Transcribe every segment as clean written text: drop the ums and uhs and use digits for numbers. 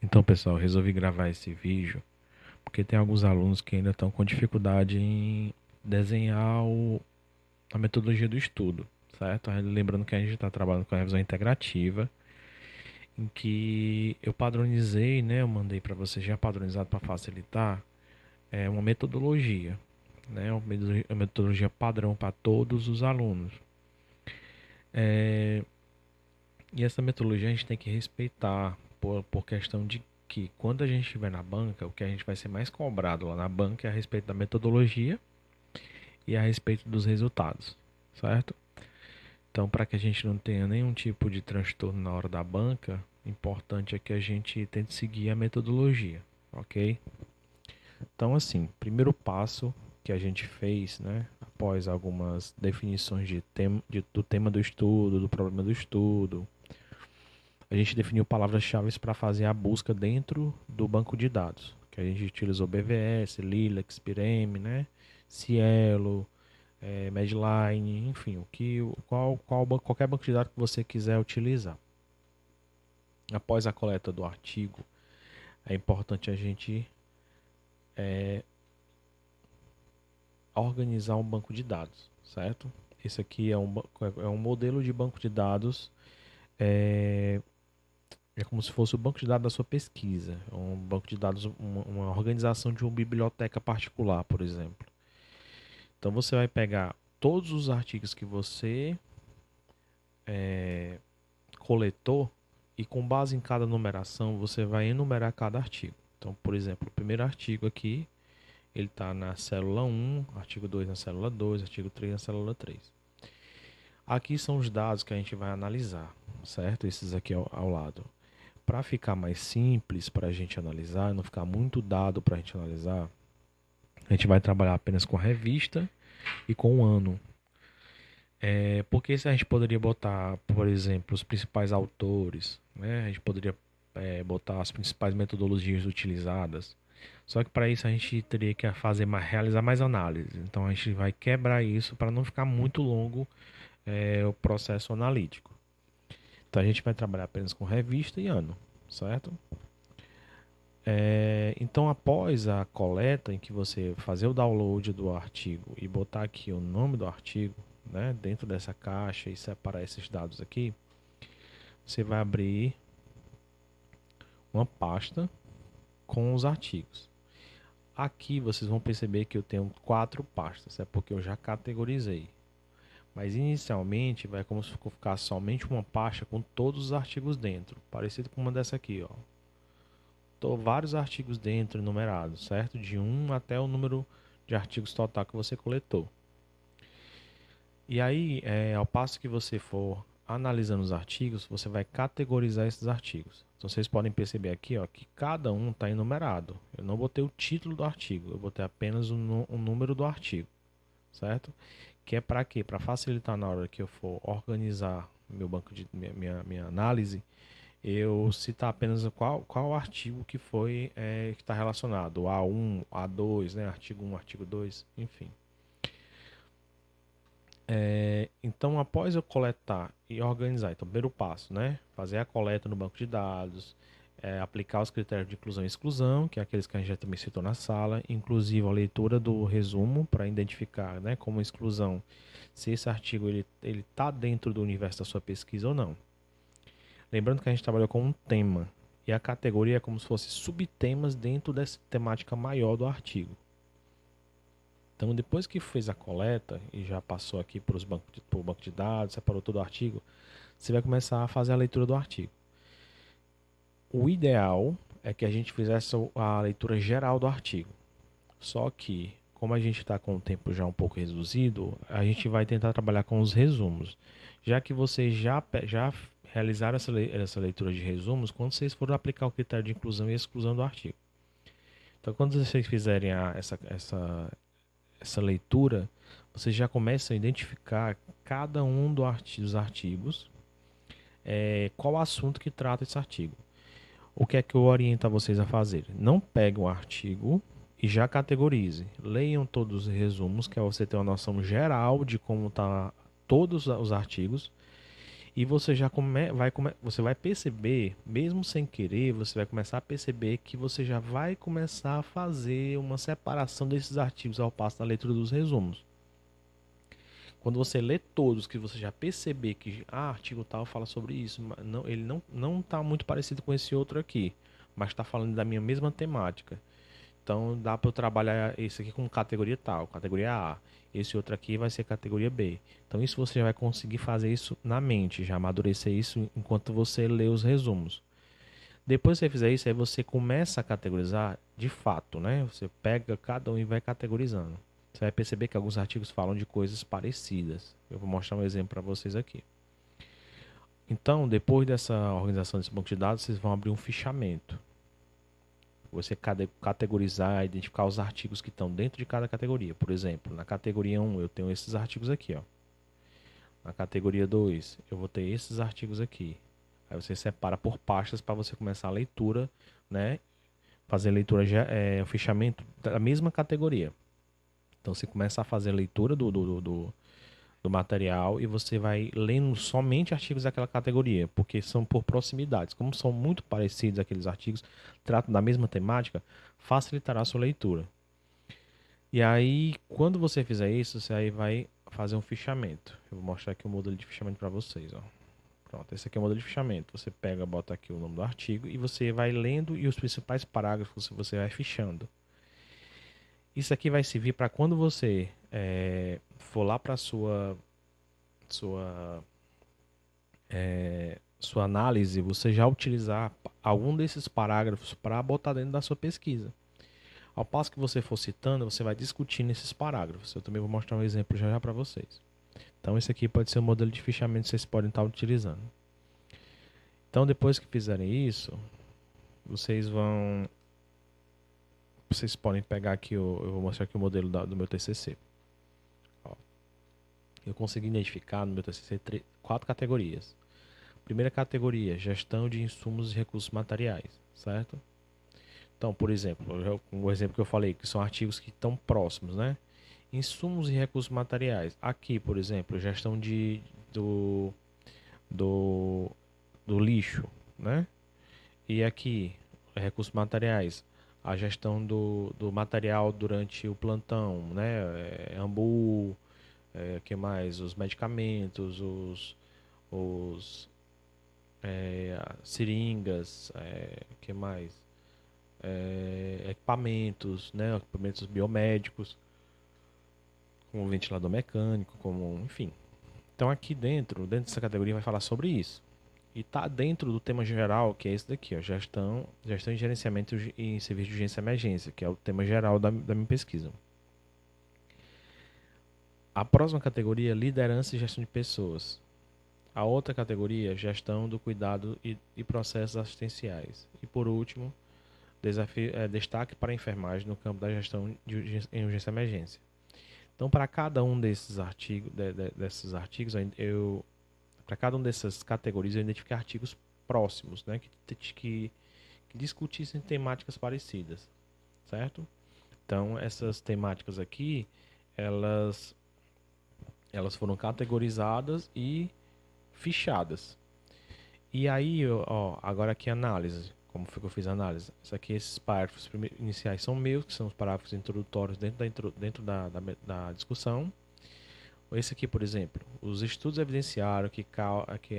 Então, pessoal, resolvi gravar esse vídeo porque tem alguns alunos que ainda estão com dificuldade em desenhar a metodologia do estudo, certo? Lembrando que a gente está trabalhando com a revisão integrativa, em que eu padronizei, né? Eu mandei para vocês já padronizado para facilitar, uma metodologia, né? Uma metodologia padrão para todos os alunos. E essa metodologia a gente tem que respeitar por questão de que quando a gente estiver na banca, o que a gente vai ser mais cobrado lá na banca é a respeito da metodologia e a respeito dos resultados, certo? Então, para que a gente não tenha nenhum tipo de transtorno na hora da banca, importante é que a gente tente seguir a metodologia, ok? Então, assim, primeiro passo que a gente fez, né, após algumas definições do tema do estudo, do problema do estudo, a gente definiu palavras-chave para fazer a busca dentro do banco de dados, que a gente utilizou BVS, Lilac, Pireme, né? Cielo, Medline, enfim, qualquer banco de dados que você quiser utilizar. Após a coleta do artigo, é importante a gente organizar um banco de dados, certo? Esse aqui é um modelo de banco de dados. É como se fosse o banco de dados da sua pesquisa. Um banco de dados, uma organização de uma biblioteca particular, por exemplo. Então você vai pegar todos os artigos que você coletou e com base em cada numeração você vai enumerar cada artigo. Então, por exemplo, o primeiro artigo aqui, ele está na célula 1, artigo 2 na célula 2, artigo 3 na célula 3. Aqui são os dados que a gente vai analisar, certo? Esses aqui ao lado. Para ficar mais simples para a gente analisar, não ficar muito dado para a gente analisar, a gente vai trabalhar apenas com a revista e com o ano. Porque se a gente poderia botar, por exemplo, os principais autores, né? A gente poderia botar as principais metodologias utilizadas. Só que para isso a gente teria que realizar mais análise. Então a gente vai quebrar isso para não ficar muito longo o processo analítico. Então a gente vai trabalhar apenas com revista e ano, certo? Então, após a coleta, em que você fazer o download do artigo e botar aqui o nome do artigo, né, dentro dessa caixa e separar esses dados aqui, você vai abrir uma pasta com os artigos. Aqui vocês vão perceber que eu tenho 4 pastas, é porque eu já categorizei. Mas inicialmente vai como se ficar somente uma pasta com todos os artigos dentro, parecido com uma dessa aqui, ó. Vários artigos dentro numerados, certo? De 1 até o número de artigos total que você coletou. E aí, ao passo que você for analisando os artigos, você vai categorizar esses artigos. Então vocês podem perceber aqui, ó, que cada um está enumerado. Eu não botei o título do artigo, eu botei apenas o número do artigo, certo? Que é para quê? Para facilitar na hora que eu for organizar meu banco de minha análise, eu citar apenas qual artigo que foi que está relacionado, A1, A2, né? Artigo 1, artigo 2, enfim. Então, após eu coletar e organizar, então, primeiro passo, né? Fazer a coleta no banco de dados, aplicar os critérios de inclusão e exclusão, que é aqueles que a gente já também citou na sala, inclusive a leitura do resumo para identificar, né, como exclusão, se esse artigo ele está dentro do universo da sua pesquisa ou não. Lembrando que a gente trabalhou com um tema e a categoria é como se fosse subtemas dentro dessa temática maior do artigo. Então, depois que fez a coleta e já passou aqui para o banco de dados, separou todo o artigo, você vai começar a fazer a leitura do artigo. O ideal é que a gente fizesse a leitura geral do artigo. Só que, como a gente está com o tempo já um pouco reduzido, a gente vai tentar trabalhar com os resumos. Já que vocês já realizaram essa leitura de resumos, quando vocês forem aplicar o critério de inclusão e exclusão do artigo. Então, quando vocês fizerem essa leitura, vocês já começam a identificar cada um dos artigos, qual assunto que trata esse artigo. O que é que eu oriento a vocês a fazer? Não peguem o artigo e já categorize. Leiam todos os resumos, que é você ter uma noção geral de como tá todos os artigos. E você você vai perceber, mesmo sem querer, você vai começar a perceber que você já vai começar a fazer uma separação desses artigos ao passo da leitura dos resumos. Quando você lê todos, que você já perceber que artigo tal fala sobre isso, não, ele não está muito parecido com esse outro aqui, mas está falando da minha mesma temática. Então dá para eu trabalhar esse aqui com categoria tal, categoria A. Esse outro aqui vai ser categoria B. Então isso você já vai conseguir fazer isso na mente, já amadurecer isso enquanto você lê os resumos. Depois que você fizer isso, aí você começa a categorizar de fato, né? Você pega cada um e vai categorizando. Você vai perceber que alguns artigos falam de coisas parecidas. Eu vou mostrar um exemplo para vocês aqui. Então, depois dessa organização desse banco de dados, vocês vão abrir um fichamento. Você categorizar, identificar os artigos que estão dentro de cada categoria. Por exemplo, na categoria 1 eu tenho esses artigos aqui, ó. Na categoria 2 eu vou ter esses artigos aqui. Aí você separa por pastas para você começar a leitura, né? Fazer leitura, o fichamento da mesma categoria. Então você começa a fazer a leitura do material e você vai lendo somente artigos daquela categoria, porque são por proximidades. Como são muito parecidos aqueles artigos, tratam da mesma temática, facilitará a sua leitura. E aí, quando você fizer isso, você aí vai fazer um fichamento. Eu vou mostrar aqui o modelo de fichamento para vocês, ó. Pronto, esse aqui é o modelo de fichamento. Você pega, bota aqui o nome do artigo e você vai lendo e os principais parágrafos você vai fichando. Isso aqui vai servir para quando você for lá para sua sua análise, você já utilizar algum desses parágrafos para botar dentro da sua pesquisa. Ao passo que você for citando, você vai discutindo esses parágrafos. Eu também vou mostrar um exemplo já para vocês. Então, esse aqui pode ser um modelo de fichamento que vocês podem estar utilizando. Então, depois que fizerem isso, vocês podem pegar aqui, eu vou mostrar aqui o modelo do meu TCC. Ó, eu consegui identificar no meu TCC 4 categorias. Primeira categoria, gestão de insumos e recursos materiais, certo? Então, por exemplo, o exemplo que eu falei, que são artigos que estão próximos, né? Insumos e recursos materiais. Aqui, por exemplo, gestão do, do lixo, né? E aqui, recursos materiais. A gestão do material durante o plantão, né? Ambu, que mais? Os medicamentos, os seringas, que mais? Equipamentos, né? Equipamentos biomédicos, como ventilador mecânico, como, enfim. Então aqui dentro dessa categoria vai falar sobre isso. E tá dentro do tema geral, que é esse daqui, ó, gestão e gerenciamento em serviço de urgência e emergência, que é o tema geral da minha pesquisa. A próxima categoria, liderança e gestão de pessoas. A outra categoria, gestão do cuidado e processos assistenciais. E por último, destaque para a enfermagem no campo da gestão em urgência e emergência. Então, para cada um desses artigos, para cada uma dessas categorias, eu identifiquei artigos próximos, né, que discutissem temáticas parecidas, certo? Então, essas temáticas aqui, elas foram categorizadas e fichadas. E aí, ó, agora aqui a análise. Como foi que eu fiz a análise? Isso aqui, esses parágrafos iniciais são meus, que são os parágrafos introdutórios dentro da discussão. Esse aqui, por exemplo, os estudos evidenciaram que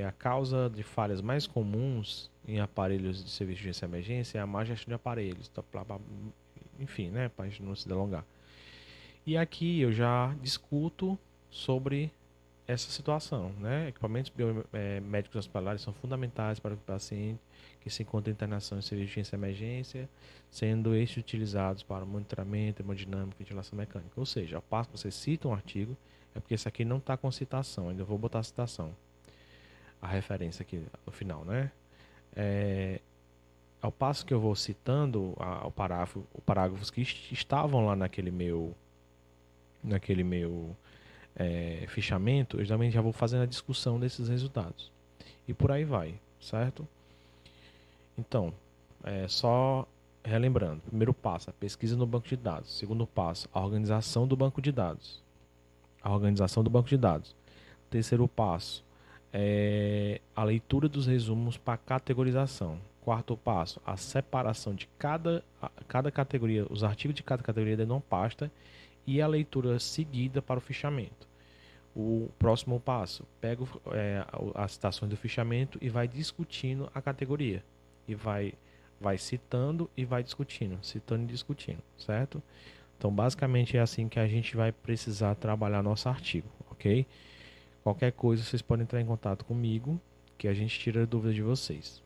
a causa de falhas mais comuns em aparelhos de serviço de urgência e emergência é a má gestão de aparelhos. Enfim, né, para a gente não se delongar. E aqui eu já discuto sobre essa situação, né? Equipamentos médicos hospitalares são fundamentais para o paciente que se encontra em internação em serviço de urgência e emergência, sendo estes utilizados para monitoramento, hemodinâmica e ventilação mecânica. Ou seja, ao passo que você cita um artigo, é porque esse aqui não está com citação, ainda vou botar a citação, a referência aqui no final, né? Ao passo que eu vou citando parágrafos que estavam lá naquele meu fichamento, eu também já vou fazendo a discussão desses resultados. E por aí vai, certo? Então, só relembrando. Primeiro passo, a pesquisa no banco de dados. Segundo passo, a organização do banco de dados. Terceiro passo, A leitura dos resumos para categorização. Quarto passo, a separação de cada categoria, os artigos de cada categoria dentro de uma pasta e a leitura seguida para o fichamento. O próximo passo, pega as citações do fichamento e vai discutindo a categoria. E vai citando e vai discutindo, citando e discutindo, certo? Então, basicamente é assim que a gente vai precisar trabalhar nosso artigo, ok? Qualquer coisa, vocês podem entrar em contato comigo, que a gente tira a dúvida de vocês.